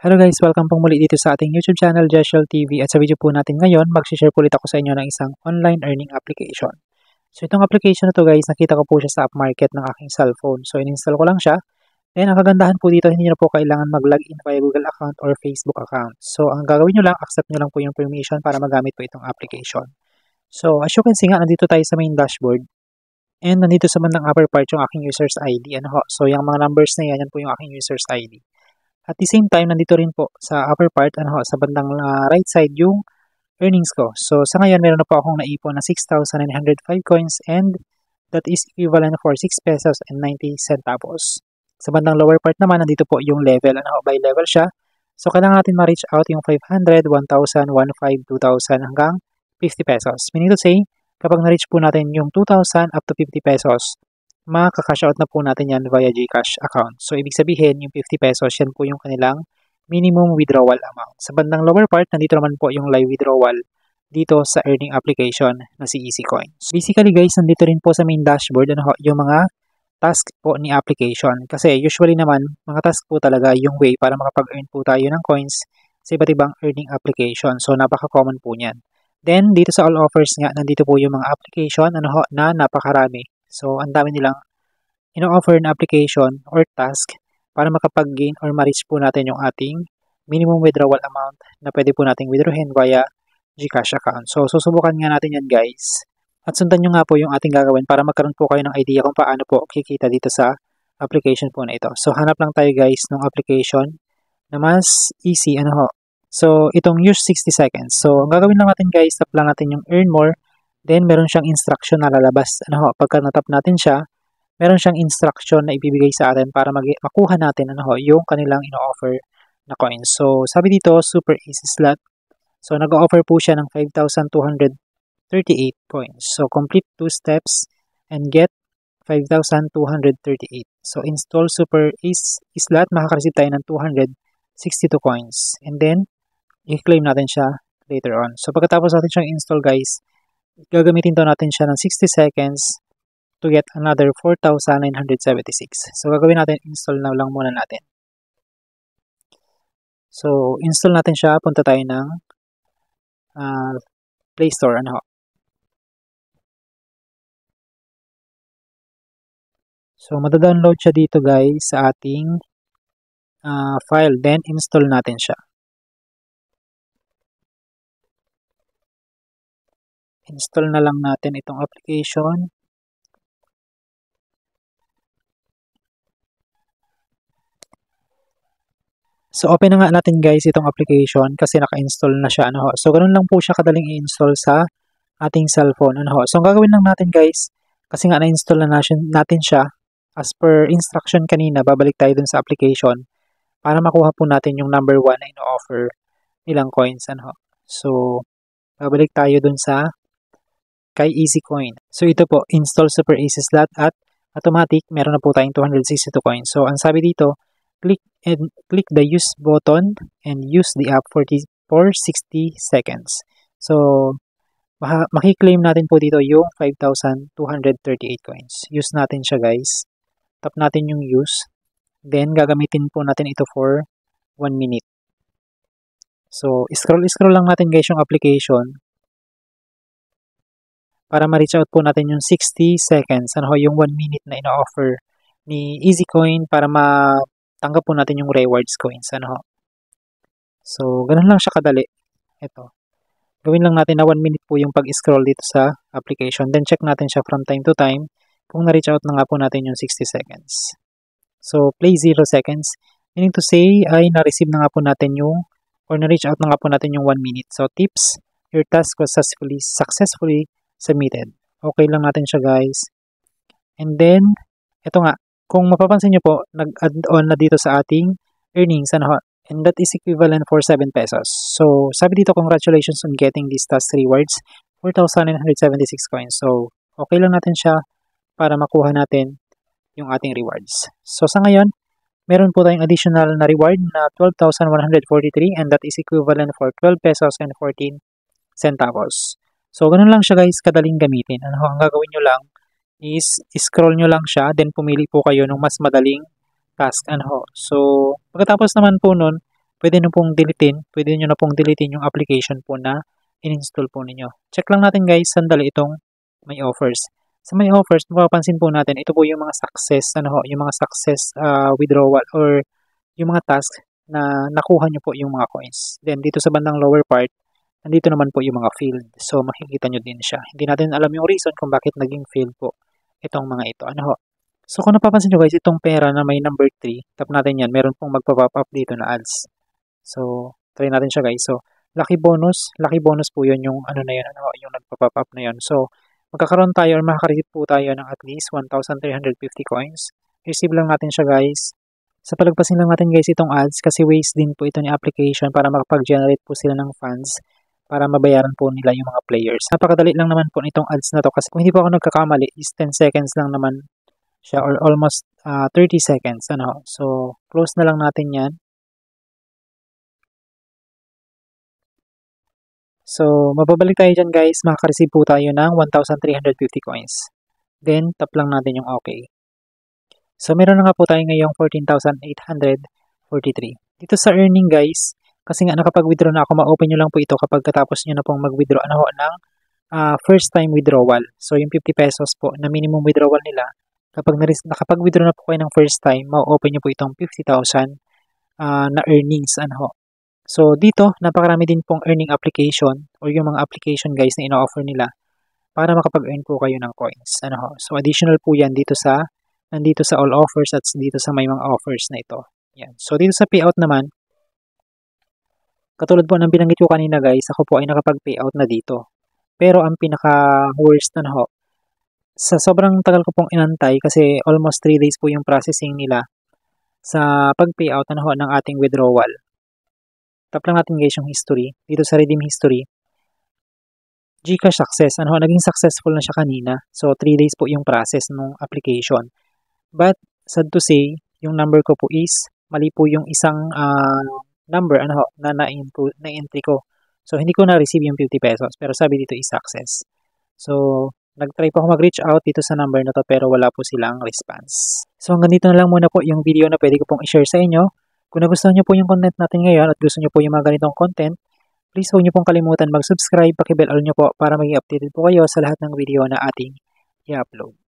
Hello guys, welcome pong muli dito sa ating YouTube channel, Jeshel TV. At sa video po natin ngayon, mag-share po ulit ako sa inyo ng isang online earning application. So itong application na to guys, nakita ko po siya sa app market ng aking cellphone. So in-install ko lang siya. Then ang kagandahan po dito, hindi na po kailangan mag-login via Google account or Facebook account. So ang gagawin nyo lang, accept nyo lang po yung permission para magamit po itong application. So as you can see nga, nandito tayo sa main dashboard. And nandito sa bandang upper part yung aking user's ID. So yung mga numbers na yan po yung aking user's ID. At the same time, nandito rin po sa upper part, sa bandang right side yung earnings ko. So sa ngayon, meron na po akong naipon na 6,905 coins and that is equivalent for 6 pesos and 90 centavos. Sa bandang lower part naman, nandito po yung level. By level siya. So kailangan natin ma-reach out yung 500, 1,000, 1,500, 2,000 hanggang 50 pesos. Meaning to say, kapag na-reach po natin yung 2,000 up to 50 pesos, makaka-cash out na po natin yan via GCash account. So, ibig sabihin, yung 50 pesos, yan po yung kanilang minimum withdrawal amount. Sa bandang lower part, nandito naman po yung live withdrawal dito sa earning application na si EasyCoin. So, basically guys, nandito rin po sa main dashboard yung mga task po ni application. Kasi usually naman, mga task po talaga yung way para makapag-earn po tayo ng coins sa iba't ibang earning application. So, napaka-common po niyan. Then, dito sa all offers nga, nandito po yung mga application na napakarami. So, ang dami nilang ino-offer na application or task para makapag-gain or ma-reach po natin yung ating minimum withdrawal amount na pwede po nating withdrawin via GCash account. So, susubukan nga natin yan guys. At sundan nyo nga po yung ating gagawin para magkaroon po kayo ng idea kung paano po kikita dito sa application po na ito. So, hanap lang tayo guys ng application na mas easy. So, itong use 60 seconds. So, ang gagawin lang natin guys, tap lang natin yung earn more. Then, meron siyang instruction na lalabas. Pagka natap natin siya, meron siyang instruction na ibibigay sa atin para makuha natin yung kanilang ino-offer na coins. So, sabi dito, Super Easy Slot. So, nag-offer po siya ng 5,238 coins. So, complete 2 steps and get 5,238. So, install Super Easy Slot, makaka-receive tayo ng 262 coins. And then, i-claim natin siya later on. So, pagkatapos natin siyang install guys, gagamitin daw natin siya ng 60 seconds to get another 4,976. So, gagawin natin, install na lang muna natin. So, install natin siya. Punta tayo ng Play Store. So, madadownload siya dito guys sa ating file. Then, install natin siya. Install na lang natin itong application. So, open na nga natin guys itong application kasi naka-install na siya. So, ganun lang po siya kadaling i-install sa ating cellphone. So, ang gagawin lang natin guys, kasi nga na-install na natin siya, as per instruction kanina, babalik tayo dun sa application para makuha po natin yung number 1 na ino-offer nilang coins. So, babalik tayo dun sa kay EasyCoin. So, ito po, install Super Easy Slot at automatic, meron na po tayong 262 coins. So, ang sabi dito, click the use button and use the app for 60 seconds. So, makiklaim natin po dito yung 5,238 coins. Use natin siya guys. Tap natin yung use. Then, gagamitin po natin ito for 1 minute. So, scroll lang natin guys yung application para ma-reach out po natin yung 60 seconds. Yung 1 minute na ino-offer ni EasyCoin para matanggap po natin yung rewards coins. So, ganun lang siya kadali. Ito. Gawin lang natin na 1 minute po yung pag-scroll dito sa application. Then, check natin siya from time to time kung na-reach out na nga po natin yung 60 seconds. So, play 0 seconds. Meaning to say, ay na-receive na nga po natin yung or na-reach out na nga po natin yung 1 minute. So, tips, your task was successfully submitted. Okay lang natin siya guys. And then, ito nga, kung mapapansin nyo po, nag-add on na dito sa ating earnings, and that is equivalent for 7 pesos. So, sabi dito, congratulations on getting these task rewards, 4,976 coins. So, okay lang natin siya para makuha natin yung ating rewards. So, sa ngayon, meron po tayong additional na reward na 12,143 and that is equivalent for 12 pesos and 14 centavos. So, ganun lang siya guys, kadaling gamitin. Ang gagawin nyo lang is scroll nyo lang siya, then pumili po kayo ng mas madaling task. So, pagkatapos naman po nun, pwede nyo na pong deletein yung application po na in-install po ninyo. Check lang natin guys, sandali itong may offers. Sa may offers, mapapansin po natin, ito po yung mga yung mga success withdrawal or yung mga tasks na nakuha nyo po yung mga coins. Then, dito sa bandang lower part, nandito naman po yung mga field. So, makikita nyo din siya. Hindi natin alam yung reason kung bakit naging field po itong mga ito. So, kung napapansin nyo guys, itong pera na may number 3, tap natin yan, meron pong magpa-pop up dito na ads. So, try natin siya guys. So, lucky bonus po yun yung yung nagpa-pop up na yun. So, magkakaroon tayo or makaka-receive po tayo ng at least 1,350 coins. Receive lang natin siya guys. Sa palagpasin lang natin guys itong ads kasi waste din po ito ni application para makapag-generate po sila ng funds para mabayaran po nila yung mga players. Napakadali lang naman po nitong ads na to kasi kung hindi po ako nagkakamali is 10 seconds lang naman siya or almost 30 seconds. So, close na lang natin yan. So, mababalik tayo dyan guys. Makaka-receive po tayo ng 1,350 coins. Then, tap lang natin yung okay. So, meron na nga po tayo ngayong 14,843. Dito sa earning guys, kasi nga nakapag-withdraw na ako, ma-open nyo lang po ito kapag katapos nyo na pong mag-withdraw ng first time withdrawal. So, yung 50 pesos po na minimum withdrawal nila, kapag nakapag-withdraw na po kayo ng first time, ma-open nyo po itong 50,000 na earnings. So, dito, napakarami din pong earning application or yung mga application guys na ino-offer nila para makapag-earn po kayo ng coins. So, additional po yan nandito sa all offers at dito sa may mga offers na ito. Yan. So, dito sa payout naman, katulad po ng binanggit ko kanina guys, ako po ay nakapag-payout na dito. Pero ang pinaka-worst sa sobrang tagal ko pong inantay kasi almost 3 days po yung processing nila sa pag-payout ng ating withdrawal. Tap lang natin guys yung history. Dito sa redeem history, Gcash success. Naging successful na siya kanina. So, 3 days po yung process ng application. But, sad to say, yung number ko po is, mali po yung isang number na na-entry ko. So, hindi ko na-receive yung 50 pesos. Pero sabi dito is success. So, nag-try po ako mag-reach out dito sa number na to pero wala po silang response. So, hanggang dito na lang muna po yung video na pwede ko pong i-share sa inyo. Kung nagustuhan nyo po yung content natin ngayon at gusto nyo po yung mga ganitong content, please huwag nyo pong kalimutan mag-subscribe, paki-bell all nyo po para maging updated po kayo sa lahat ng video na ating i-upload.